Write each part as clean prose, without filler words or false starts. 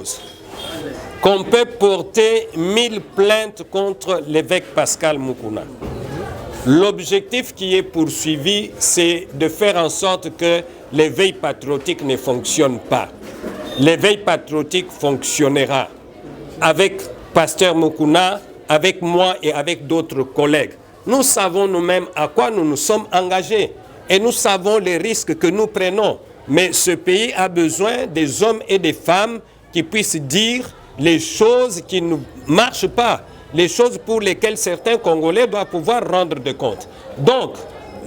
chose, qu'on peut porter 1000 plaintes contre l'évêque Pascal Moukouna. L'objectif qui est poursuivi, c'est de faire en sorte que l'éveil patriotique ne fonctionne pas. L'éveil patriotique fonctionnera avec Pasteur Moukouna, avec moi et avec d'autres collègues. Nous savons nous-mêmes à quoi nous nous sommes engagés et nous savons les risques que nous prenons. Mais ce pays a besoin des hommes et des femmes qui puissent dire les choses qui ne marchent pas, les choses pour lesquelles certains Congolais doivent pouvoir rendre de compte. Donc,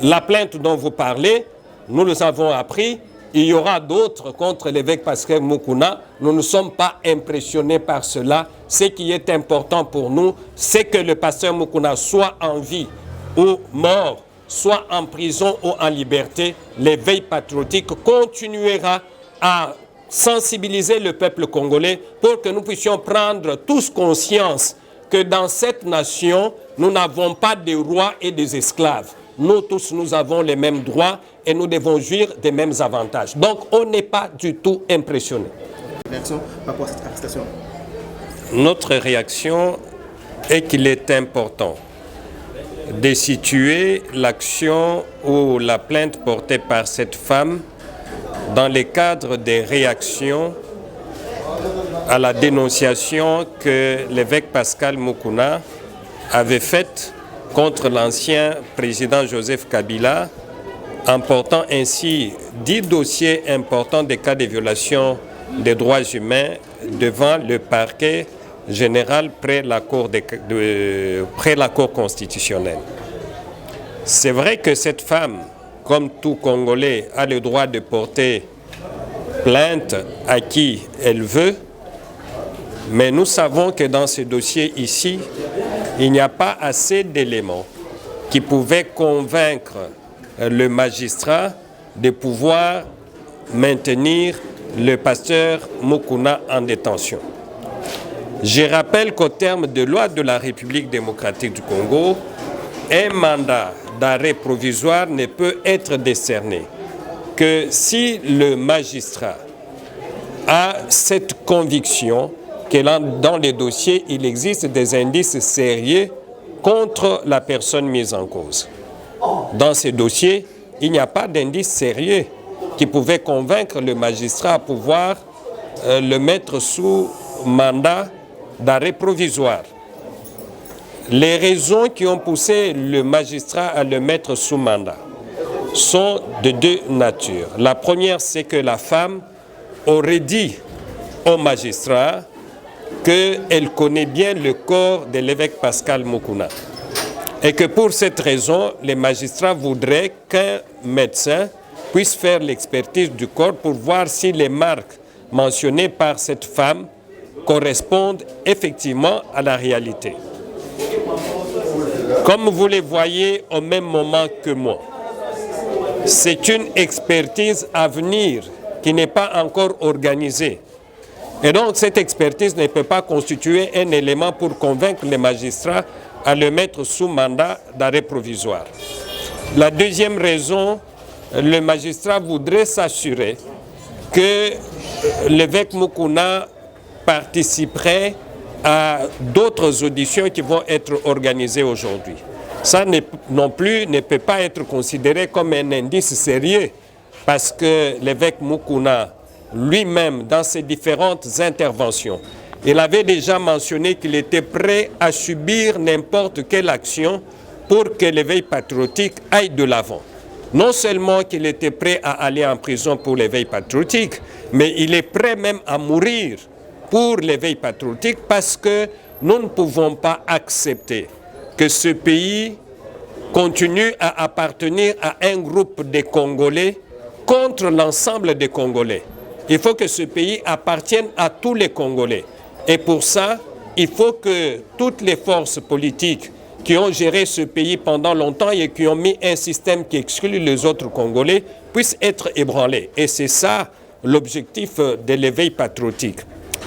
la plainte dont vous parlez, nous les avons appris. Il y aura d'autres contre l'évêque Pascal Moukouna. Nous ne sommes pas impressionnés par cela. Ce qui est important pour nous, c'est que le pasteur Moukouna soit en vie ou mort, soit en prison ou en liberté. L'éveil patriotique continuera à sensibiliser le peuple congolais pour que nous puissions prendre tous conscience que dans cette nation, nous n'avons pas de rois et des esclaves. Nous tous, nous avons les mêmes droits et nous devons jouir des mêmes avantages. Donc, on n'est pas du tout impressionné. Réaction par rapport à cette arrestation? Notre réaction est qu'il est important de situer l'action ou la plainte portée par cette femme dans le cadre des réactions à la dénonciation que l'évêque Pascal Moukouna avait faite contre l'ancien président Joseph Kabila, en portant ainsi 10 dossiers importants des cas de violation des droits humains devant le parquet général près la Cour constitutionnelle. C'est vrai que cette femme, comme tout Congolais, a le droit de porter plainte à qui elle veut, mais nous savons que dans ce dossier ici, il n'y a pas assez d'éléments qui pouvaient convaincre le magistrat de pouvoir maintenir le pasteur Moukouna en détention. Je rappelle qu'au terme de loi de la République démocratique du Congo, un mandat d'arrêt provisoire ne peut être décerné que si le magistrat a cette conviction que dans les dossiers, il existe des indices sérieux contre la personne mise en cause. Dans ces dossiers, il n'y a pas d'indices sérieux qui pouvaient convaincre le magistrat à pouvoir le mettre sous mandat d'arrêt provisoire. Les raisons qui ont poussé le magistrat à le mettre sous mandat sont de deux natures. La première, c'est que la femme aurait dit au magistrat qu'elle connaît bien le corps de l'évêque Pascal Moukouna. Et que pour cette raison, les magistrats voudraient qu'un médecin puisse faire l'expertise du corps pour voir si les marques mentionnées par cette femme correspondent effectivement à la réalité. Comme vous les voyez au même moment que moi, c'est une expertise à venir qui n'est pas encore organisée. Et donc cette expertise ne peut pas constituer un élément pour convaincre les magistrats à le mettre sous mandat d'arrêt provisoire. La deuxième raison, le magistrat voudrait s'assurer que l'évêque Moukouna participerait à d'autres auditions qui vont être organisées aujourd'hui. Ça non plus ne peut pas être considéré comme un indice sérieux parce que l'évêque Moukouna lui-même, dans ses différentes interventions, il avait déjà mentionné qu'il était prêt à subir n'importe quelle action pour que l'éveil patriotique aille de l'avant. Non seulement qu'il était prêt à aller en prison pour l'éveil patriotique, mais il est prêt même à mourir pour l'éveil patriotique parce que nous ne pouvons pas accepter que ce pays continue à appartenir à un groupe de Congolais contre l'ensemble des Congolais. Il faut que ce pays appartienne à tous les Congolais. Et pour ça, il faut que toutes les forces politiques qui ont géré ce pays pendant longtemps et qui ont mis un système qui exclut les autres Congolais puissent être ébranlées. Et c'est ça l'objectif de l'éveil patriotique.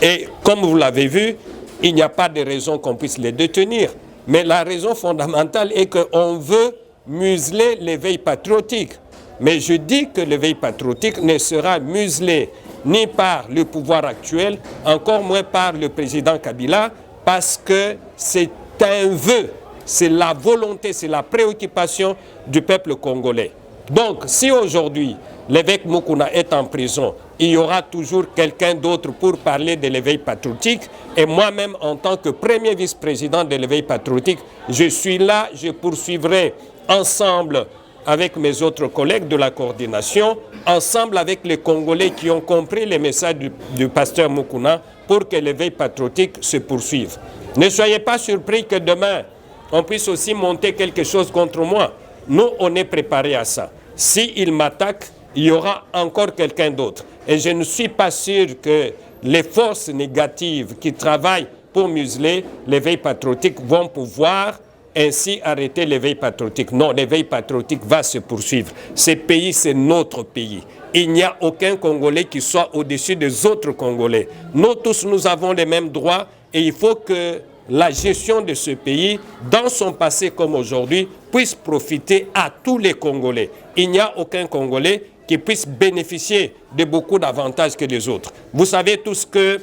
Et comme vous l'avez vu, il n'y a pas de raison qu'on puisse les détenir. Mais la raison fondamentale est qu'on veut museler l'éveil patriotique. Mais je dis que l'éveil patriotique ne sera muselé ni par le pouvoir actuel, encore moins par le président Kabila, parce que c'est un vœu, c'est la volonté, c'est la préoccupation du peuple congolais. Donc, si aujourd'hui l'évêque Mukuna est en prison, il y aura toujours quelqu'un d'autre pour parler de l'éveil patriotique. Et moi-même, en tant que premier vice-président de l'éveil patriotique, je suis là, je poursuivrai ensemble avec mes autres collègues de la coordination, ensemble avec les Congolais qui ont compris les messages du pasteur Mukuna pour que l'éveil patriotique se poursuive. Ne soyez pas surpris que demain, on puisse aussi monter quelque chose contre moi. Nous, on est préparés à ça. S'il m'attaque, il y aura encore quelqu'un d'autre. Et je ne suis pas sûr que les forces négatives qui travaillent pour museler l'éveil patriotique vont pouvoir ainsi arrêter l'éveil patriotique. Non, l'éveil patriotique va se poursuivre. Ce pays, c'est notre pays. Il n'y a aucun Congolais qui soit au-dessus des autres Congolais. Nous tous, nous avons les mêmes droits et il faut que la gestion de ce pays, dans son passé comme aujourd'hui, puisse profiter à tous les Congolais. Il n'y a aucun Congolais qui puisse bénéficier de beaucoup d'avantages que les autres. Vous savez tous que,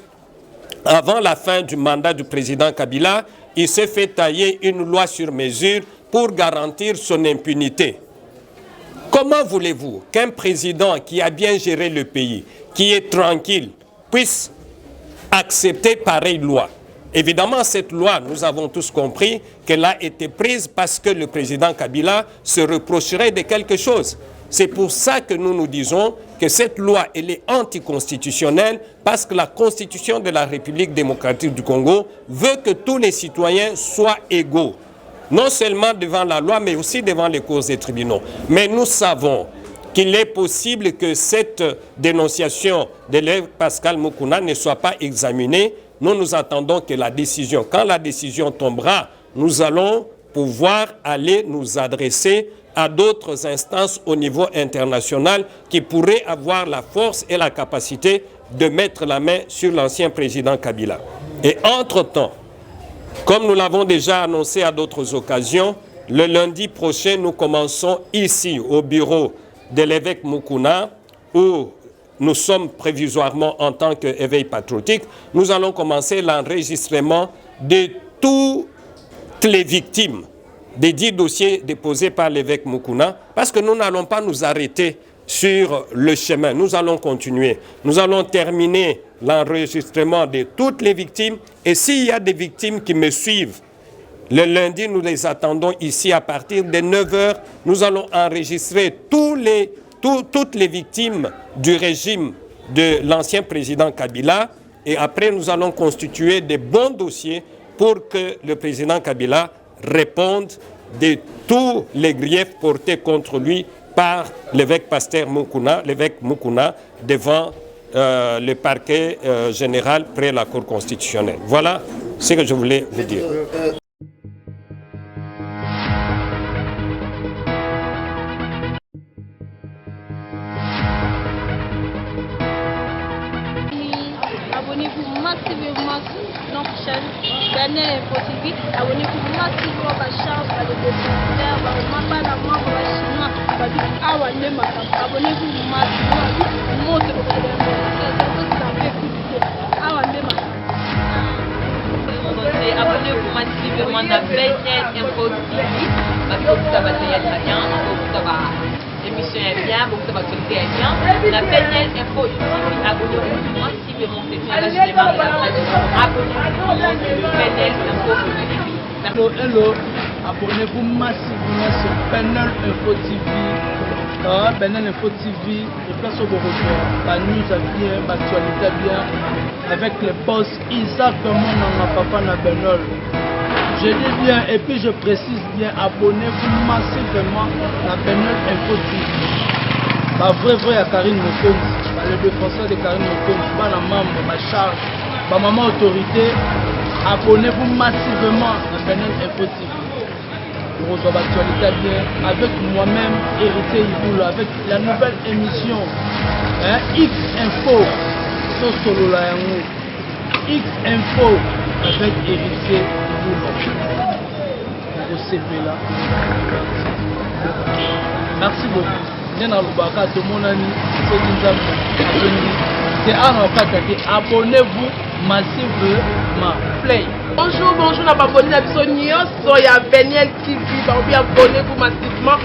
avant la fin du mandat du président Kabila, il s'est fait tailler une loi sur mesure pour garantir son impunité. Comment voulez-vous qu'un président qui a bien géré le pays, qui est tranquille, puisse accepter pareille loi? Évidemment, cette loi, nous avons tous compris qu'elle a été prise parce que le président Kabila se reprocherait de quelque chose. C'est pour ça que nous nous disons que cette loi, elle est anticonstitutionnelle parce que la Constitution de la République démocratique du Congo veut que tous les citoyens soient égaux, non seulement devant la loi, mais aussi devant les causes des tribunaux. Mais nous savons qu'il est possible que cette dénonciation de l'évêque Pascal Mukuna ne soit pas examinée. Nous attendons que la décision, quand la décision tombera, nous allons pouvoir aller nous adresser à d'autres instances au niveau international qui pourraient avoir la force et la capacité de mettre la main sur l'ancien président Kabila. Et entre-temps, comme nous l'avons déjà annoncé à d'autres occasions, le lundi prochain, nous commençons ici au bureau de l'évêque Mukuna, où nous sommes prévisoirement en tant qu'éveil patriotique, nous allons commencer l'enregistrement de toutes les victimes des 10 dossiers déposés par l'évêque Mukuna, parce que nous n'allons pas nous arrêter sur le chemin. Nous allons continuer. Nous allons terminer l'enregistrement de toutes les victimes. Et s'il y a des victimes qui me suivent, le lundi, nous les attendons ici à partir de 9 h. Nous allons enregistrer toutes les victimes du régime de l'ancien président Kabila. Et après, nous allons constituer des bons dossiers pour que le président Kabila réponde de tous les griefs portés contre lui par l'évêque pasteur Mukuna, l'évêque Mukuna, devant le parquet général près la Cour constitutionnelle. Voilà ce que je voulais vous dire. Abonnez-vous massivement sur notre chaîne Daniel Info TV. Abonnez-vous massivement à la chaîne, à les commentaires, à la membre, à la chinois, abonnez-vous massivement. Montrez vos abonnez-vous massivement à Daniel Info TV parce que vous avez très bien, vous avez l'émission est bien, beaucoup d'actualité est bien. La Daniel Info TV, abonnez-vous massivement, c'est une agrément de la presse. Abonnez-vous à Daniel Info TV. Hello, abonnez-vous massivement sur Daniel Info TV. Daniel Info TV, je place au retour. La news est bien, l'actualité est bien. Avec les boss Isaac, comment on a papa na Benol. Je dis bien et puis je précise bien, abonnez-vous massivement à Benol Info TV. La vraie à Karine Mokonzi, le défenseur de Karine Mokonzi, la membre, ma charge, ma maman autorité. Abonnez-vous massivement à Benol Info TV. Pour rejoindre l'actualité bien, avec moi-même, Héritier Iboulou, avec la nouvelle émission X Info, sur Solo la Yango. X Info avec Héritier Iboulou. Pour CP là. Merci beaucoup. nde nalobaka tomonani soki nzambe abengi te ana okataki abonnez-vous massivement play. Bonjour, bonjour na baboni na biso nyonso ya Beniel TV, baobi abonnez-vous massivement